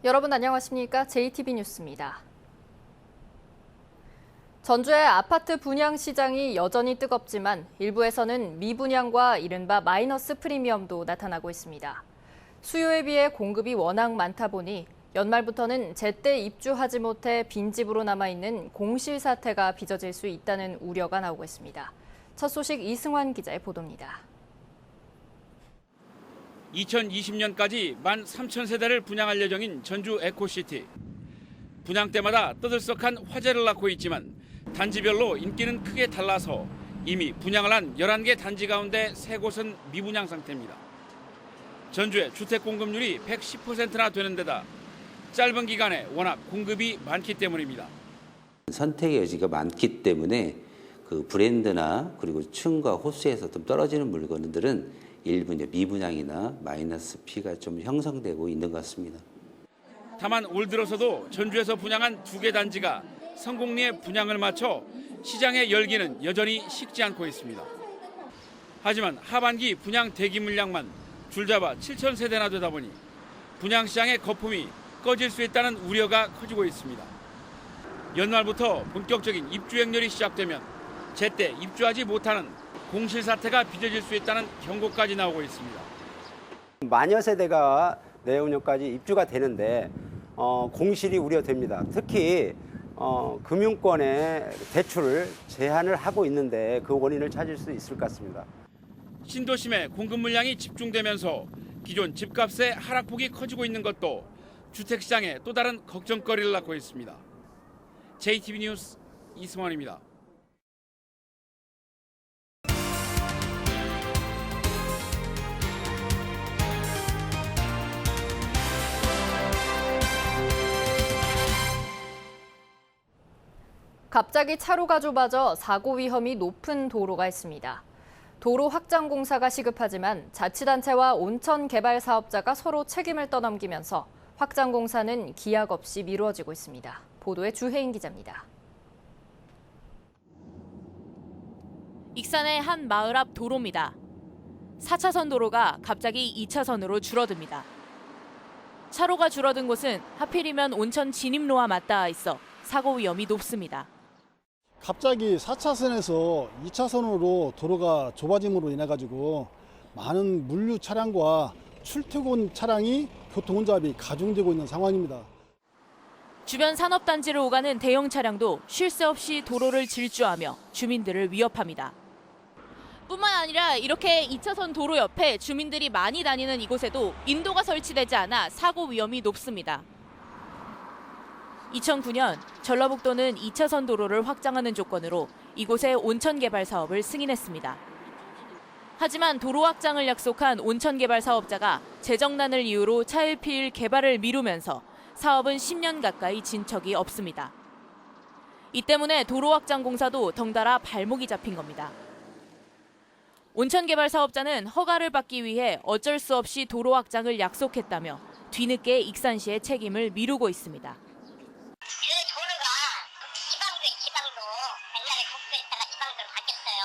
여러분 안녕하십니까? JTB 뉴스입니다. 전주의 아파트 분양 시장이 여전히 뜨겁지만 일부에서는 미분양과 이른바 마이너스 프리미엄도 나타나고 있습니다. 수요에 비해 공급이 워낙 많다 보니 연말부터는 제때 입주하지 못해 빈집으로 남아있는 공실 사태가 빚어질 수 있다는 우려가 나오고 있습니다. 첫 소식 이승환 기자의 보도입니다. 2020년까지 13,000세대를 분양할 예정인 전주 에코시티. 분양 때마다 떠들썩한 화제를 낳고 있지만 단지별로 인기는 크게 달라서 이미 분양을 한 11개 단지 가운데 3곳은 미분양 상태입니다. 전주의 주택 공급률이 110%나 되는 데다 짧은 기간에 워낙 공급이 많기 때문입니다. 선택의 여지가 많기 때문에 그 브랜드나 그리고 층과 호수에서 좀 떨어지는 물건들은 일부 미분양이나 마이너스 피가 좀 형성되고 있는 것 같습니다. 다만 올 들어서도 전주에서 분양한 2개 단지가 성공리에 분양을 마쳐 시장의 열기는 여전히 식지 않고 있습니다. 하지만 하반기 분양 대기 물량만 줄잡아 7,000세대나 되다 보니 분양시장의 거품이 꺼질 수 있다는 우려가 커지고 있습니다. 연말부터 본격적인 입주 행렬이 시작되면 제때 입주하지 못하는 공실 사태가 빚어질 수 있다는 경고까지 나오고 있습니다. 마녀 세대가 내후년까지 입주가 되는데 공실이 우려됩니다. 특히 금융권의 대출을 제한을 하고 있는데 그 원인을 찾을 수 있을 것 같습니다. 신도심에 공급 물량이 집중되면서 기존 집값의 하락폭이 커지고 있는 것도 주택시장에 또 다른 걱정거리를 낳고 있습니다. JTB 뉴스 이승환입니다. 갑자기 차로가 좁아져 사고 위험이 높은 도로가 있습니다. 도로 확장 공사가 시급하지만 자치단체와 온천 개발 사업자가 서로 책임을 떠넘기면서 확장 공사는 기약 없이 미루어지고 있습니다. 보도에 주혜인 기자입니다. 익산의 한 마을 앞 도로입니다. 4차선 도로가 갑자기 2차선으로 줄어듭니다. 차로가 줄어든 곳은 하필이면 온천 진입로와 맞닿아 있어 사고 위험이 높습니다. 갑자기 4차선에서 2차선으로 도로가 좁아짐으로 인해 가지고 많은 물류 차량과 출퇴근 차량이 교통 혼잡이 가중되고 있는 상황입니다. 주변 산업단지를 오가는 대형 차량도 쉴 새 없이 도로를 질주하며 주민들을 위협합니다. 뿐만 아니라 이렇게 2차선 도로 옆에 주민들이 많이 다니는 이곳에도 인도가 설치되지 않아 사고 위험이 높습니다. 2009년 전라북도는 2차선 도로를 확장하는 조건으로 이곳에 온천 개발 사업을 승인했습니다. 하지만 도로 확장을 약속한 온천 개발 사업자가 재정난을 이유로 차일피일 개발을 미루면서 사업은 10년 가까이 진척이 없습니다. 이 때문에 도로 확장 공사도 덩달아 발목이 잡힌 겁니다. 온천 개발 사업자는 허가를 받기 위해 어쩔 수 없이 도로 확장을 약속했다며 뒤늦게 익산시의 책임을 미루고 있습니다. 지방도 옛날에 국도에다가 지방도로 바뀌었어요.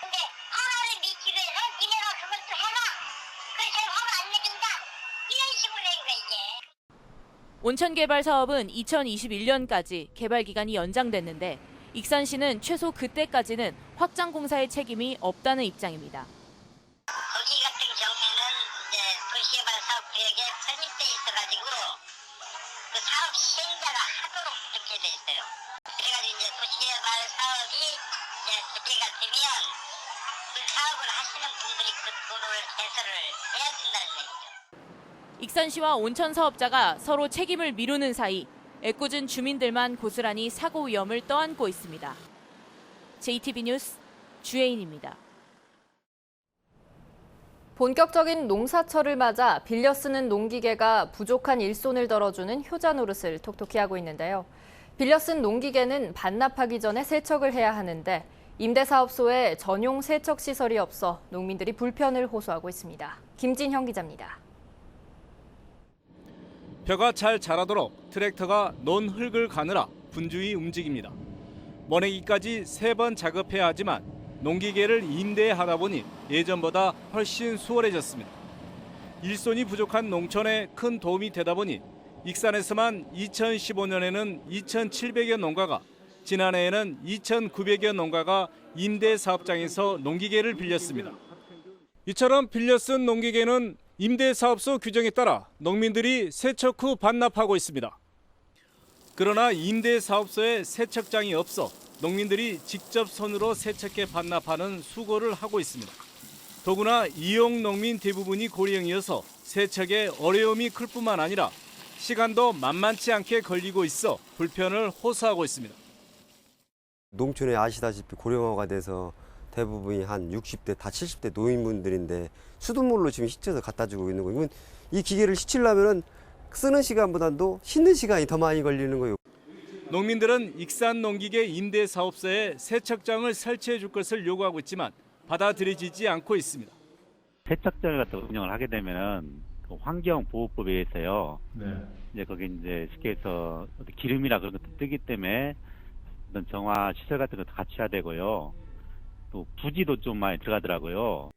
근데 허가를 미치기 위해서 니네가 그걸 또 해라. 그래서 허가 안 내준다. 이런 식으로 된 거야 이게. 온천 개발 사업은 2021년까지 개발 기간이 연장됐는데 익산시는 최소 그때까지는 확장 공사의 책임이 없다는 입장입니다. 거기 같은 경우에는 이제 도시개발 사업 구역에 편입돼 있어가지고 그 사업 시행자가 하도록 그렇게 돼 있어요. 그래가지고 이제 도시개발 사업이 이제 문제가 되면 그 사업을 하시는 분들이 그 도로를 개설을 해야 된다는 얘기죠. 익산시와 온천 사업자가 서로 책임을 미루는 사이 애꿎은 주민들만 고스란히 사고 위험을 떠안고 있습니다. JTB 뉴스 주혜인입니다. 본격적인 농사철을 맞아 빌려 쓰는 농기계가 부족한 일손을 덜어주는 효자 노릇을 톡톡히 하고 있는데요. 빌려 쓴 농기계는 반납하기 전에 세척을 해야 하는데 임대사업소에 전용 세척 시설이 없어 농민들이 불편을 호소하고 있습니다. 김진형 기자입니다. 벼가 잘 자라도록 트랙터가 논 흙을 가느라 분주히 움직입니다. 머내기까지 3번 작업해야 하지만 농기계를 임대하다 보니 예전보다 훨씬 수월해졌습니다. 일손이 부족한 농촌에 큰 도움이 되다 보니 익산에서만 2015년에는 2,700여 농가가, 지난해에는 2,900여 농가가 임대 사업장에서 농기계를 빌렸습니다. 이처럼 빌려 쓴 농기계는 임대사업소 규정에 따라 농민들이 세척 후 반납하고 있습니다. 그러나 임대사업소에 세척장이 없어 농민들이 직접 손으로 세척해 반납하는 수고를 하고 있습니다. 더구나 이용 농민 대부분이 고령이어서 세척에 어려움이 클 뿐만 아니라 시간도 만만치 않게 걸리고 있어 불편을 호소하고 있습니다. 농촌에 아시다시피 고령화가 돼서 대부분이 한 60대 다 70대 노인분들인데 수돗물로 지금 씻어서 갖다 주고 있는 거예요. 이 기계를 씻으려면 쓰는 시간보다도 씻는 시간이 더 많이 걸리는 거예요. 농민들은 익산 농기계 임대 사업소에 세척장을 설치해 줄 것을 요구하고 있지만 받아들여지지 않고 있습니다. 세척장을 갖다 운영을 하게 되면은 그 환경보호법에 의해서요. 이제 거기 이제 쉽게 해서 기름이나 그런 것도 뜨기 때문에 어떤 정화 시설 같은 것도 갖춰야 되고요. 또 부지도 좀 많이 들어가더라고요.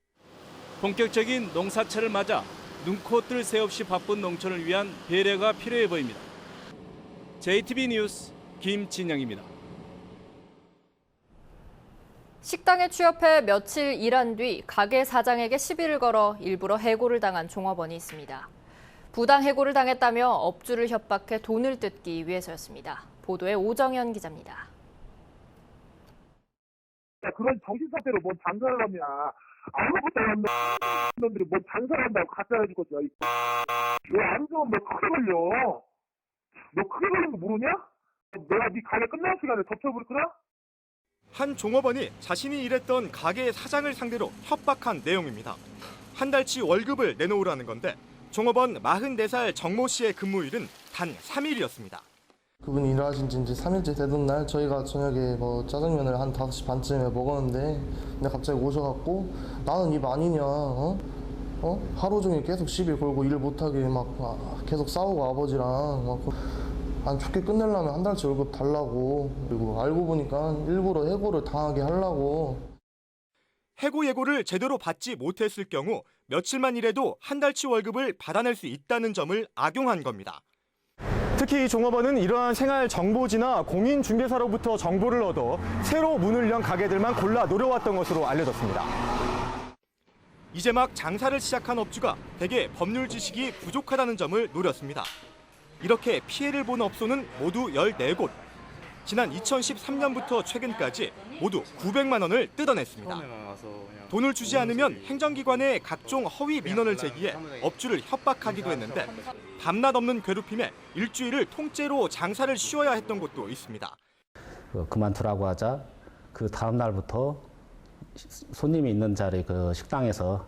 본격적인 농사철을 맞아 눈코 뜰 새 없이 바쁜 농촌을 위한 배려가 필요해 보입니다. JTB 뉴스 김진영입니다. 식당에 취업해 며칠 일한 뒤 가게 사장에게 시비를 걸어 일부러 해고를 당한 종업원이 있습니다. 부당 해고를 당했다며 업주를 협박해 돈을 뜯기 위해서였습니다. 보도에 오정현 기자입니다. 그런 정신상태로 뭔 장사를 하냐. 아무것도 안 한다. 놈들이 뭔 장사를 한다고 가짜 해주고 왜안 좋으면 너 크게 걸려. 너 크게 걸리는 거 모르냐? 내가 네 가게 끝날 시간에 덮쳐버리구나? 한 종업원이 자신이 일했던 가게 사장을 상대로 협박한 내용입니다. 한 달치 월급을 내놓으라는 건데 종업원 44살 정모 씨의 근무일은 단 3일이었습니다. 그분이 일하신 지 이제 3일째 되던 날 저희가 저녁에 짜장면을 한 5시 반쯤에 먹었는데 근데 갑자기 오셔갖고 나는 입 아니냐 하루 종일 계속 시비 걸고 일 못하게 막 계속 싸우고 아버지랑 막 안 좋게 끝내려면 한 달치 월급 달라고 그리고 알고 보니까 일부러 해고를 당하게 하려고. 해고 예고를 제대로 받지 못했을 경우 며칠만 일해도 한 달치 월급을 받아낼 수 있다는 점을 악용한 겁니다. 특히 이 종업원은 이러한 생활 정보지나 공인중개사로부터 정보를 얻어 새로 문을 연 가게들만 골라 노려왔던 것으로 알려졌습니다. 이제 막 장사를 시작한 업주가 대개 법률 지식이 부족하다는 점을 노렸습니다. 이렇게 피해를 본 업소는 모두 14곳. 지난 2013년부터 최근까지 모두 900만 원을 뜯어냈습니다. 돈을 주지 않으면 행정기관에 각종 허위 민원을 제기해 업주를 협박하기도 했는데 밤낮 없는 괴롭힘에 일주일을 통째로 장사를 쉬어야 했던 곳도 있습니다. 그만두라고 하자 그 다음 날부터 손님이 있는 자리 그 식당에서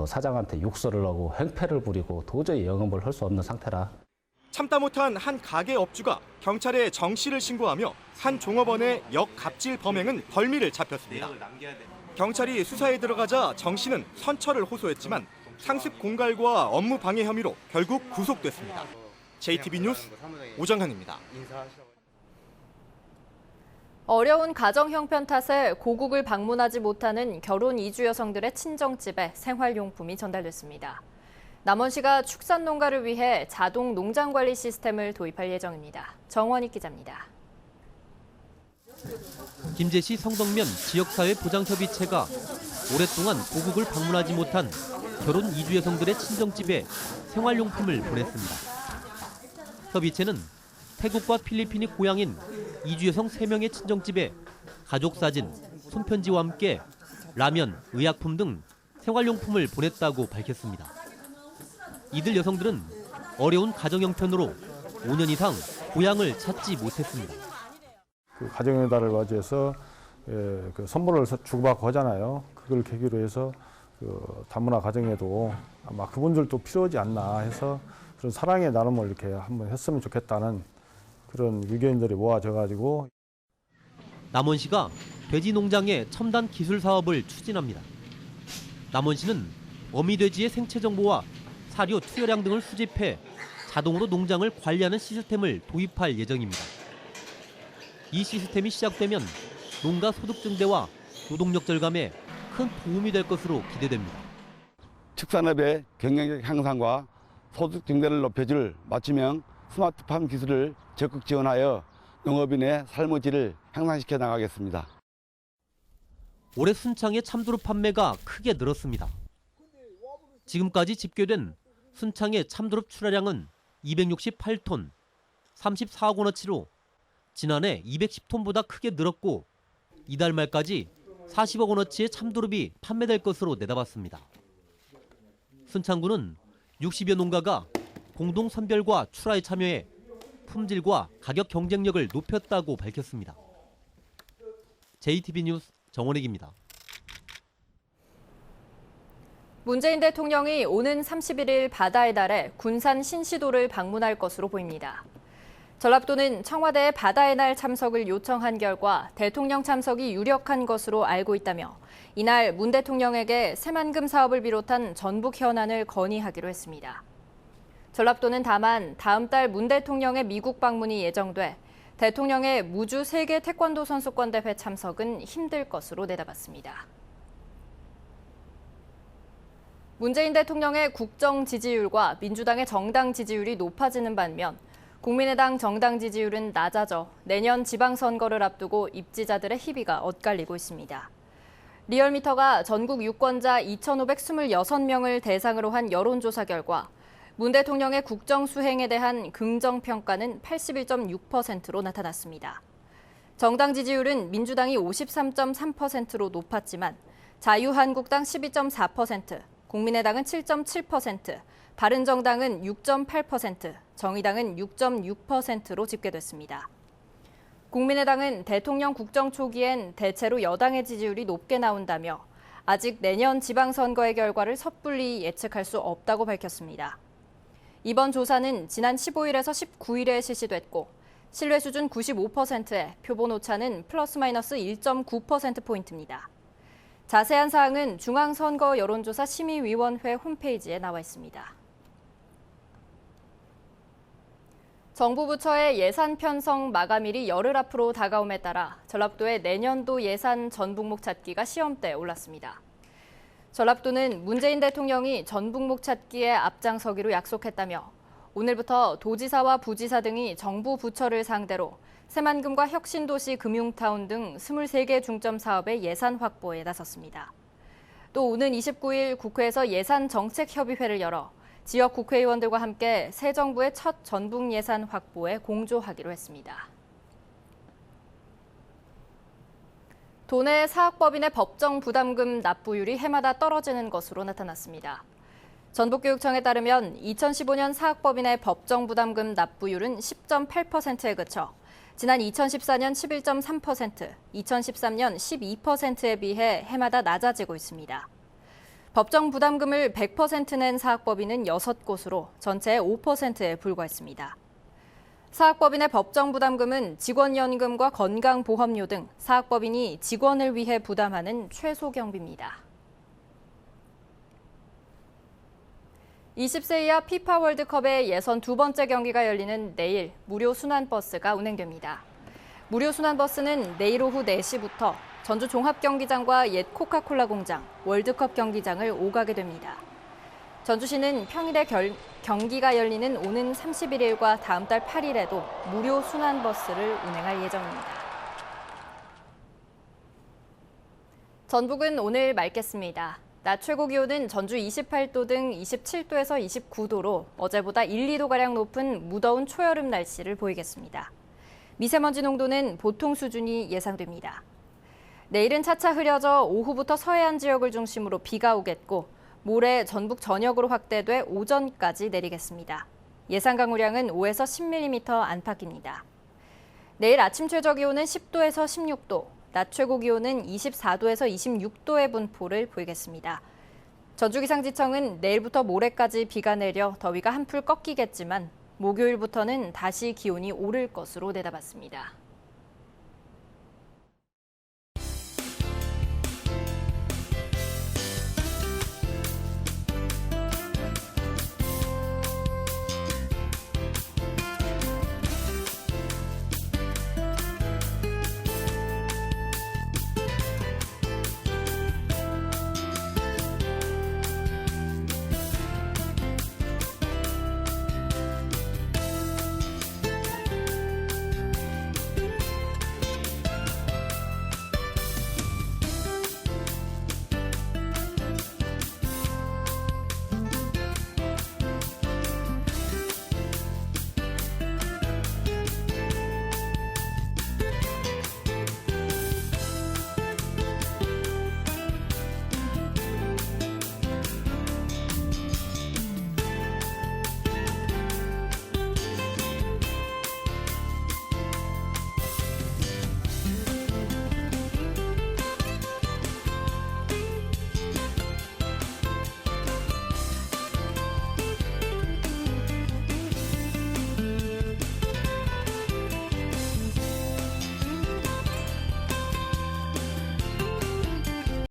사장한테 욕설을 하고 행패를 부리고 도저히 영업을 할 수 없는 상태라. 참다 못한 한 가게 업주가 경찰에 정 씨를 신고하며 한 종업원의 역갑질 범행은 벌미를 잡혔습니다. 경찰이 수사에 들어가자 정 씨는 선처를 호소했지만 상습 공갈과 업무 방해 혐의로 결국 구속됐습니다. JTB 뉴스 오정현입니다. 어려운 가정 형편 탓에 고국을 방문하지 못하는 결혼 이주 여성들의 친정집에 생활용품이 전달됐습니다. 남원시가 축산 농가를 위해 자동 농장 관리 시스템을 도입할 예정입니다. 정원익 기자입니다. 김제시 성덕면 지역사회 보장협의체가 오랫동안 고국을 방문하지 못한 결혼 이주 여성들의 친정집에 생활용품을 보냈습니다. 협의체는 태국과 필리핀이 고향인 이주 여성 3명의 친정집에 가족 사진, 손편지와 함께 라면, 의약품 등 생활용품을 보냈다고 밝혔습니다. 이들 여성들은 어려운 가정 형편으로 5년 이상 고향을 찾지 못했습니다. 그 가정의 달을 맞이해서 그 선물을 주고받고 하잖아요. 그걸 계기로 해서 그 다문화 가정에도 아마 그분들도 필요하지 않나 해서 그런 사랑의 나눔을 이렇게 한번 했으면 좋겠다는 그런 의견들이 모아져-가지고 남원시가 돼지 농장의 첨단 기술 사업을 추진합니다. 남원시는 어미돼지의 생체 정보와 사료 투여량 등을 수집해 자동으로 농장을 관리하는 시스템을 도입할 예정입니다. 이 시스템이 시작되면 농가 소득 증대와 노동력 절감에 큰 도움이 될 것으로 기대됩니다. 축산업의 경쟁력 향상과 소득 증대를 높여줄 맞춤형 스마트팜 기술을 적극 지원하여 농업인의 삶의 질을 향상시켜 나가겠습니다. 올해 순창의 참두릅 판매가 크게 늘었습니다. 지금까지 집계된 순창의 참두릅 출하량은 268톤, 34억 원어치로 지난해 210톤보다 크게 늘었고 이달 말까지 40억 원어치의 참두릅이 판매될 것으로 내다봤습니다. 순창구는 60여 농가가 공동 선별과 출하에 참여해 품질과 가격 경쟁력을 높였다고 밝혔습니다. JTB 뉴스 정원익입니다. 문재인 대통령이 오는 31일 바다의 달에 군산 신시도를 방문할 것으로 보입니다. 전라도는 청와대의 바다의 날 참석을 요청한 결과 대통령 참석이 유력한 것으로 알고 있다며 이날 문 대통령에게 새만금 사업을 비롯한 전북 현안을 건의하기로 했습니다. 전라도는 다만 다음 달 문 대통령의 미국 방문이 예정돼 대통령의 무주 세계 태권도 선수권 대회 참석은 힘들 것으로 내다봤습니다. 문재인 대통령의 국정 지지율과 민주당의 정당 지지율이 높아지는 반면 국민의당 정당 지지율은 낮아져 내년 지방선거를 앞두고 입지자들의 희비가 엇갈리고 있습니다. 리얼미터가 전국 유권자 2,526명을 대상으로 한 여론조사 결과 문 대통령의 국정 수행에 대한 긍정평가는 81.6%로 나타났습니다. 정당 지지율은 민주당이 53.3%로 높았지만 자유한국당 12.4%, 국민의당은 7.7%, 바른정당은 6.8%, 정의당은 6.6%로 집계됐습니다. 국민의당은 대통령 국정 초기엔 대체로 여당의 지지율이 높게 나온다며 아직 내년 지방선거의 결과를 섣불리 예측할 수 없다고 밝혔습니다. 이번 조사는 지난 15일에서 19일에 실시됐고 신뢰 수준 95%에 표본 오차는 플러스 마이너스 1.9%포인트입니다. 자세한 사항은 중앙선거 여론조사 심의위원회 홈페이지에 나와 있습니다. 정부 부처의 예산 편성 마감일이 열흘 앞으로 다가옴에 따라 전라도의 내년도 예산 전북목 찾기가 시험대에 올랐습니다. 전라도는 문재인 대통령이 전북목 찾기에 앞장서기로 약속했다며 오늘부터 도지사와 부지사 등이 정부 부처를 상대로 새만금과 혁신도시 금융타운 등 23개 중점 사업의 예산 확보에 나섰습니다. 또 오는 29일 국회에서 예산정책협의회를 열어 지역 국회의원들과 함께 새 정부의 첫 전북 예산 확보에 공조하기로 했습니다. 도내 사학법인의 법정 부담금 납부율이 해마다 떨어지는 것으로 나타났습니다. 전북교육청에 따르면 2015년 사학법인의 법정 부담금 납부율은 10.8%에 그쳐 지난 2014년 11.3%, 2013년 12%에 비해 해마다 낮아지고 있습니다. 법정 부담금을 100% 낸 사학법인은 6곳으로 전체의 5%에 불과했습니다. 사학법인의 법정 부담금은 직원연금과 건강보험료 등 사학법인이 직원을 위해 부담하는 최소 경비입니다. 20세 이하 피파 월드컵의 예선 두 번째 경기가 열리는 내일 무료 순환버스가 운행됩니다. 무료 순환버스는 내일 오후 4시부터 전주 종합경기장과 옛 코카콜라 공장, 월드컵 경기장을 오가게 됩니다. 전주시는 평일에 경기가 열리는 오는 31일과 다음 달 8일에도 무료 순환버스를 운행할 예정입니다. 전북은 오늘 맑겠습니다. 낮 최고 기온은 전주 28도 등 27도에서 29도로 어제보다 1, 2도가량 높은 무더운 초여름 날씨를 보이겠습니다. 미세먼지 농도는 보통 수준이 예상됩니다. 내일은 차차 흐려져 오후부터 서해안 지역을 중심으로 비가 오겠고 모레 전북 전역으로 확대돼 오전까지 내리겠습니다. 예상 강우량은 5에서 10mm 안팎입니다. 내일 아침 최저 기온은 10도에서 16도, 낮 최고 기온은 24도에서 26도의 분포를 보이겠습니다. 전주기상지청은 내일부터 모레까지 비가 내려 더위가 한풀 꺾이겠지만 목요일부터는 다시 기온이 오를 것으로 내다봤습니다.